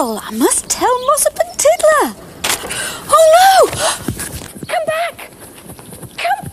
I must tell Mossop and Tiddler. Oh, no! Come back! Come...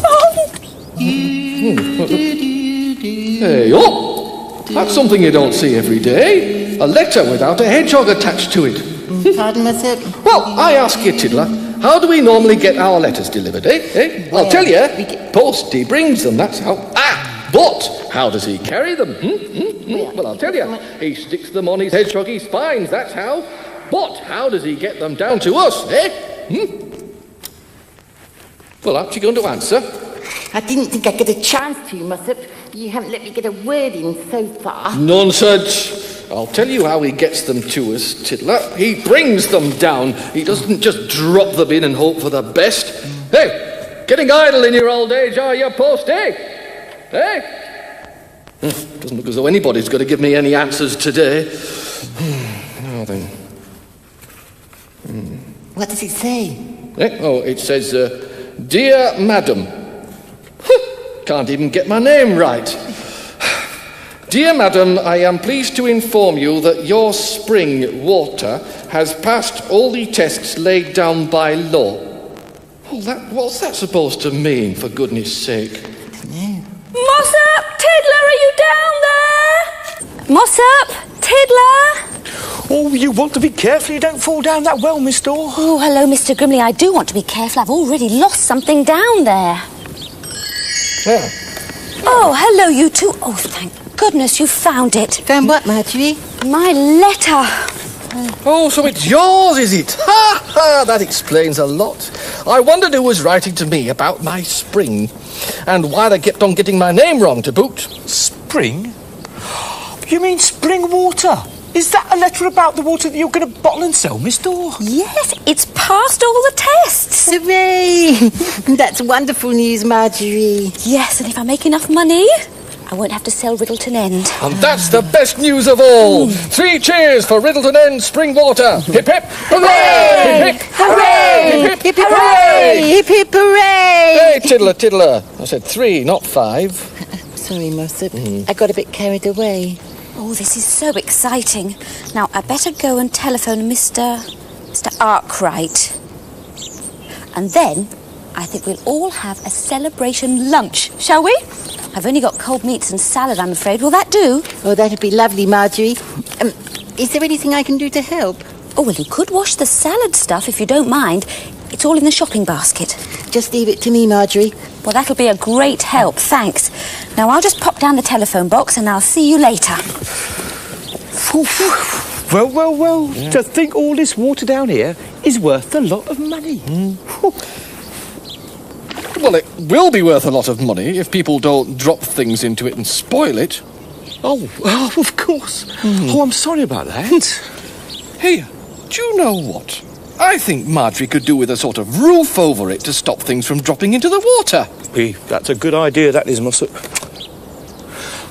Oh! Hey, oh! That's something you don't see every day. A letter without a hedgehog attached to it. Pardon, Mossop? Well, I ask you, Tiddler, how do we normally get our letters delivered, eh? I'll tell you. Post, he brings them, that's how. But how does he carry them? Well, I'll tell you. He sticks them on his hedgehoggy spines, that's how. But how does he get them down to us, eh? Well, aren't you going to answer? I didn't think I'd get a chance to, Mossop. You haven't let me get a word in so far. Nonsense. I'll tell you how he gets them to us, Tiddler. He brings them down. He doesn't just drop them in and hope for the best. Hey, getting idle in your old age, are you, Post, eh? Eh? Doesn't look as though anybody's going to give me any answers today. Now then. What does it say? Oh, it says, Dear Madam. Can't even get my name right. Dear Madam, I am pleased to inform you that your spring water has passed all the tests laid down by law. Well, what's that supposed to mean, for goodness sake? Mossop! Tiddler, are you down there? Mossop! Tiddler! Oh, you want to be careful you don't fall down that well, Miss Daw. Oh, hello, Mr. Grimley. I do want to be careful. I've already lost something down there. Yeah. Oh, hello, you two. Oh, thank goodness you found it. Found what, Marjorie? My letter. Oh, so it's yours, is it? Ha ha! That explains a lot. I wondered who was writing to me about my spring, and why they kept on getting my name wrong to boot. Spring? You mean spring water? Is that a letter about the water that you're going to bottle and sell, Miss Daw? Yes, it's passed all the tests. Hooray! That's wonderful news, Marjorie. Yes, and if I make enough money, I won't have to sell Riddleton End. And that's the best news of all. 3 cheers for Riddleton End spring water. Hip hip, hooray! Hip hip, Hooray! hip hip, Hip hip hooray! Hip hip hooray! Hey, Tiddler, Tiddler. I said 3, not 5. Sorry, Mossop. I got a bit carried away. Oh, this is so exciting. Now, I better go and telephone Mr. Arkwright. And then, I think we'll all have a celebration lunch, shall we? I've only got cold meats and salad, I'm afraid. Will that do? Oh, that'd be lovely, Marjorie. Is there anything I can do to help? Oh, well, you could wash the salad stuff if you don't mind. It's all in the shopping basket. Just leave it to me, Marjorie. Well, that'll be a great help, thanks. Now, I'll just pop down the telephone box and I'll see you later. Well. Yeah. To think all this water down here is worth a lot of money. Well, it will be worth a lot of money if people don't drop things into it and spoil it. Oh, of course. Oh, I'm sorry about that. Hey, do you know what? I think Marjorie could do with a sort of roof over it to stop things from dropping into the water. Hey, that's a good idea, that is, Mossop.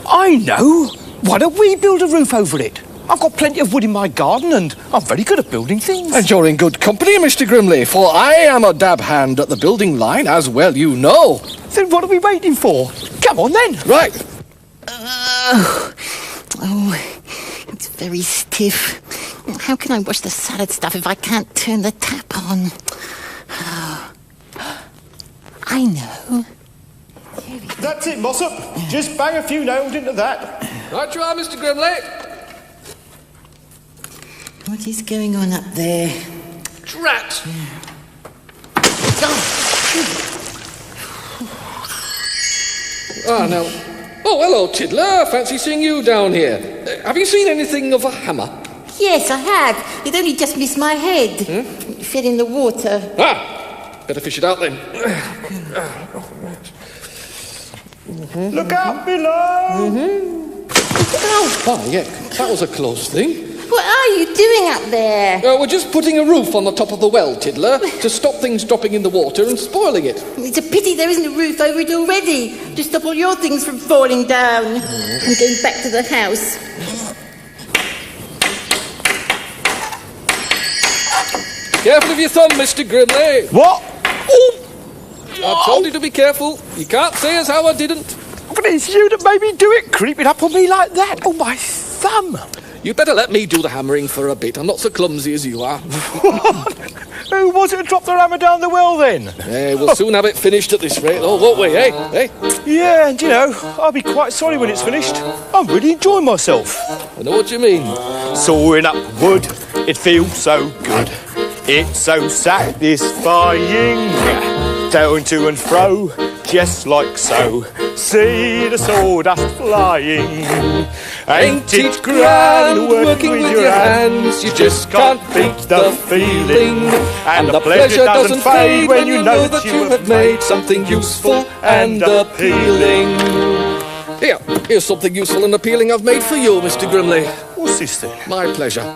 I know. Why don't we build a roof over it? I've got plenty of wood in my garden and I'm very good at building things. And you're in good company, Mr. Grimley, for I am a dab hand at the building line, as well you know. Then what are we waiting for? Come on, then. Right. It's very stiff. How can I wash the salad stuff if I can't turn the tap on? I know. That's it, Mossop. Just bang a few nails into that. Right you are, Mr. Grimley. What is going on up there? Drat. Now, Oh, hello, Tiddler. Fancy seeing you down here. Have you seen anything of a hammer? Yes, I have. It only just missed my head. It fell in the water. Ah! Better fish it out then. Look out below! Oh, yeah, that was a close thing. What are you doing up there? We're just putting a roof on the top of the well, Tiddler, to stop things dropping in the water and spoiling it. It's a pity there isn't a roof over it already to stop all your things from falling down. I'm going back to the house. Careful of your thumb, Mr. Grimley. What? Oh! I told you to be careful. You can't say as how I didn't. But it's you that made me do it, creeping up on me like that. Oh, my thumb. You'd better let me do the hammering for a bit. I'm not so clumsy as you are. Who was it who dropped their hammer down the well, then? We'll soon have it finished at this rate, though, won't we, eh? Yeah, and, I'll be quite sorry when it's finished. I'm really enjoying myself. I know what you mean. Sawing up wood, it feels so good. It's so satisfying. Down to and fro, just like so. See the sawdust flying. Ain't it grand working with your hands? You just can't beat the feeling. And the pleasure doesn't fade when you know that you have made something useful and appealing. Here's something useful and appealing I've made for you, Mr. Grimley. What's this then? My pleasure.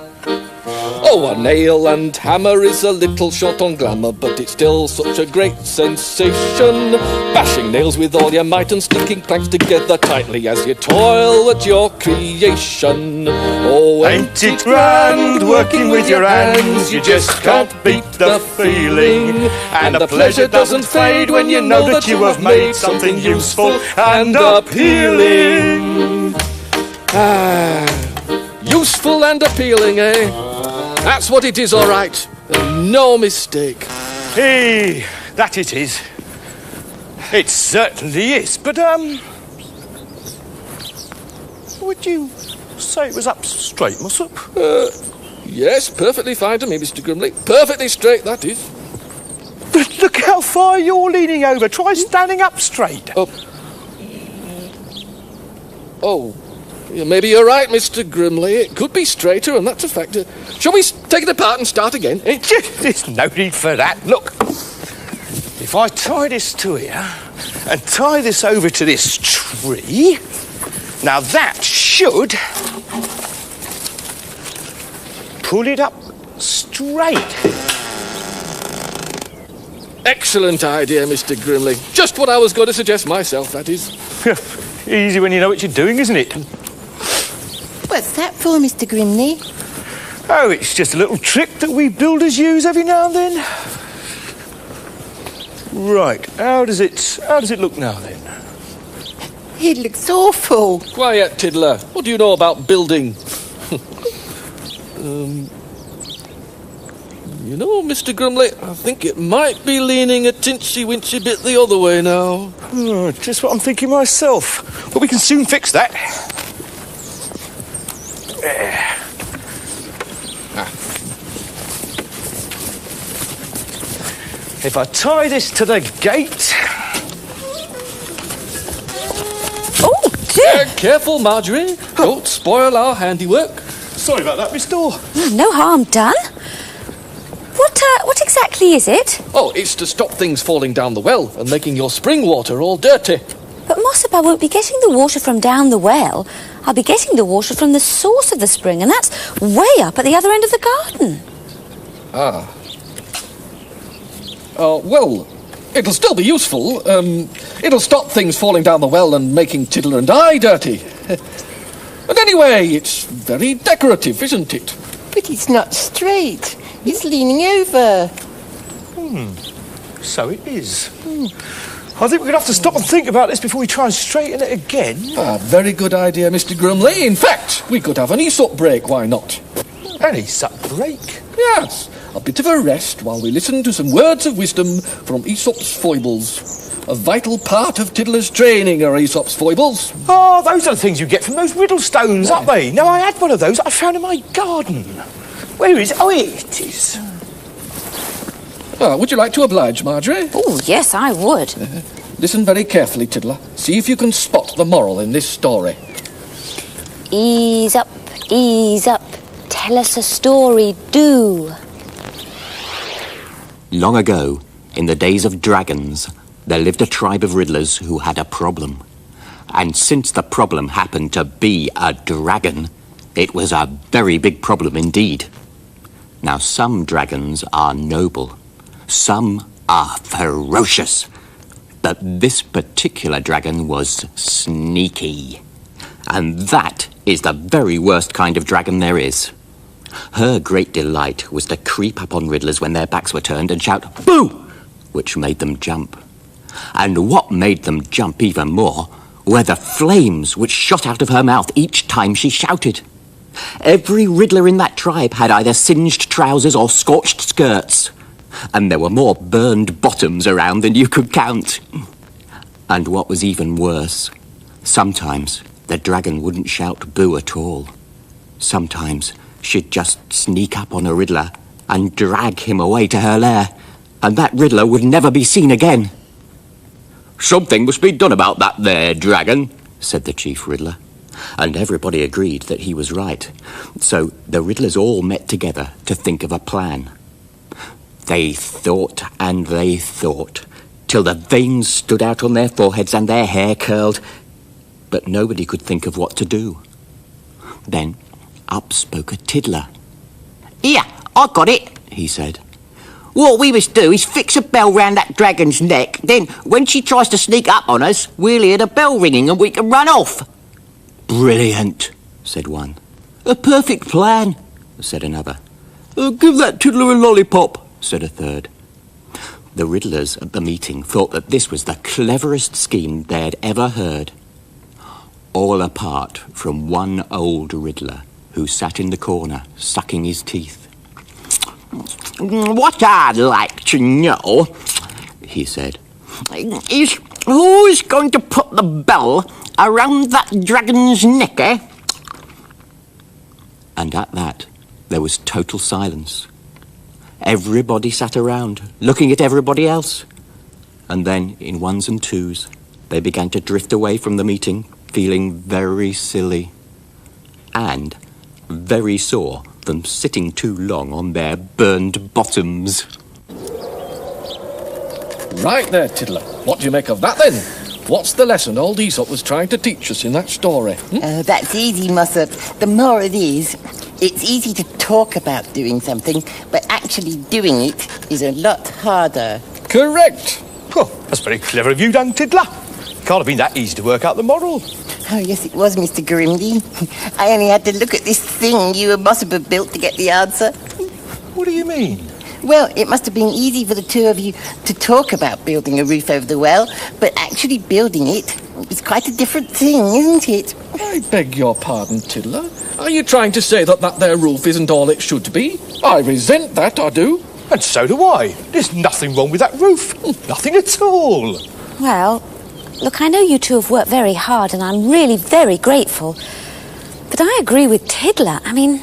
Oh, a nail and hammer is a little short on glamour, but it's still such a great sensation. Bashing nails with all your might and sticking planks together tightly as you toil at your creation. Oh, ain't it grand working with your hands? You just can't beat the feeling. And the pleasure doesn't fade when you know that you have made something useful and appealing. Useful and appealing, eh? That's what it is, all right. No mistake. Hey, that it is. It certainly is, but, would you say it was up straight, Mossop? Yes, perfectly fine to me, Mr. Grimley. Perfectly straight, that is. But look how far you're leaning over. Try standing up straight. Oh. Yeah, maybe you're right, Mr. Grimley. It could be straighter, and that's a factor. Shall we take it apart and start again? There's no need for that. Look, if I tie this to here and tie this over to this tree, now that should pull it up straight. Excellent idea, Mr. Grimley. Just what I was going to suggest myself, that is. Easy when you know what you're doing, isn't it? What's that for, Mr. Grimley? Oh, it's just a little trick that we builders use every now and then. Right, how does it look now then? It looks awful. Quiet, Tiddler. What do you know about building? You know, Mr. Grimley, I think it might be leaning a tinchy-winchy bit the other way now. Oh, just what I'm thinking myself. But we can soon fix that. If I tie this to the gate... Oh, dear! Careful, Marjorie. Don't spoil our handiwork. Sorry about that, Miss Dore. No harm done. What exactly is it? Oh, it's to stop things falling down the well and making your spring water all dirty. But Mossop, I won't be getting the water from down the well. I'll be getting the water from the source of the spring, and that's way up at the other end of the garden. Well, it'll still be useful. It'll stop things falling down the well and making Tiddler and I dirty. But anyway, it's very decorative, isn't it? But it's not straight. It's leaning over. So it is. I think we're going to have to stop and think about this before we try and straighten it again. Very good idea, Mr. Grimley. In fact, we could have an Aesop break, why not? An Aesop break? Yes, a bit of a rest while we listen to some words of wisdom from Aesop's foibles. A vital part of Tiddler's training are Aesop's foibles. Oh, those are the things you get from those riddle stones, aren't they? No, I had one of those I found in my garden. Where is it? Oh, here it is. Would you like to oblige, Marjorie? Oh, yes, I would. Listen very carefully, Tiddler. See if you can spot the moral in this story. Ease up, ease up. Tell us a story, do. Long ago, in the days of dragons, there lived a tribe of Riddlers who had a problem. And since the problem happened to be a dragon, it was a very big problem indeed. Now, some dragons are noble, some are ferocious, but this particular dragon was sneaky. And that is the very worst kind of dragon there is. Her great delight was to creep up on Riddlers when their backs were turned and shout, "Boo!" which made them jump. And what made them jump even more were the flames which shot out of her mouth each time she shouted. Every Riddler in that tribe had either singed trousers or scorched skirts, and there were more burned bottoms around than you could count. And what was even worse, sometimes the dragon wouldn't shout boo at all. Sometimes she'd just sneak up on a Riddler and drag him away to her lair, and that Riddler would never be seen again. "Something must be done about that there dragon," said the chief Riddler. And everybody agreed that he was right. So the Riddlers all met together to think of a plan. They thought and they thought, till the veins stood out on their foreheads and their hair curled, but nobody could think of what to do. Then up spoke a Tiddler. "Here, I got it," he said. "What we must do is fix a bell round that dragon's neck, then when she tries to sneak up on us, we'll hear the bell ringing and we can run off." "Brilliant," said one. "A perfect plan," said another. "Give that Tiddler a lollipop," said a third. The Riddlers at the meeting thought that this was the cleverest scheme they had ever heard. All apart from one old Riddler who sat in the corner, sucking his teeth. "What I'd like to know," he said, "is who's going to put the bell around that dragon's neck, eh?" And at that, there was total silence. Everybody sat around, looking at everybody else. And then, in ones and twos, they began to drift away from the meeting, feeling very silly. And very sore from sitting too long on their burned bottoms. Right there, Tiddler. What do you make of that, then? What's the lesson old Aesop was trying to teach us in that story? Oh, that's easy, Mossop. The moral is, it's easy to talk about doing something, but actually doing it is a lot harder. Correct. Oh, that's very clever of you, Dan Tiddler. Can't have been that easy to work out the moral. Oh, yes, it was, Mr. Grimley. I only had to look at this thing you and Mossop have built to get the answer. What do you mean? Well, it must have been easy for the two of you to talk about building a roof over the well, but actually building it is quite a different thing, isn't it? I beg your pardon, Tiddler. Are you trying to say that there roof isn't all it should be? I resent that, I do. And so do I. There's nothing wrong with that roof. Nothing at all. Well, look, I know you two have worked very hard and I'm really very grateful. But I agree with Tiddler. I mean,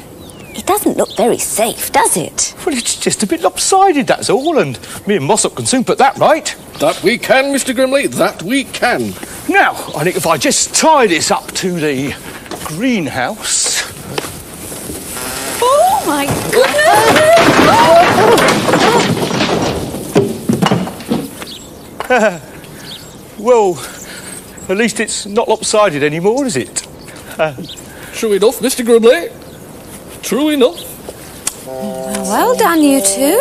it doesn't look very safe, does it? Well, it's just a bit lopsided, that's all, and me and Mossop can soon put that right. That we can, Mr. Grimley, that we can. Now, I think if I just tie this up to the greenhouse... Oh, my goodness! Well, at least it's not lopsided anymore, is it? True enough, Mr. Grimley. True enough. Well done, you two.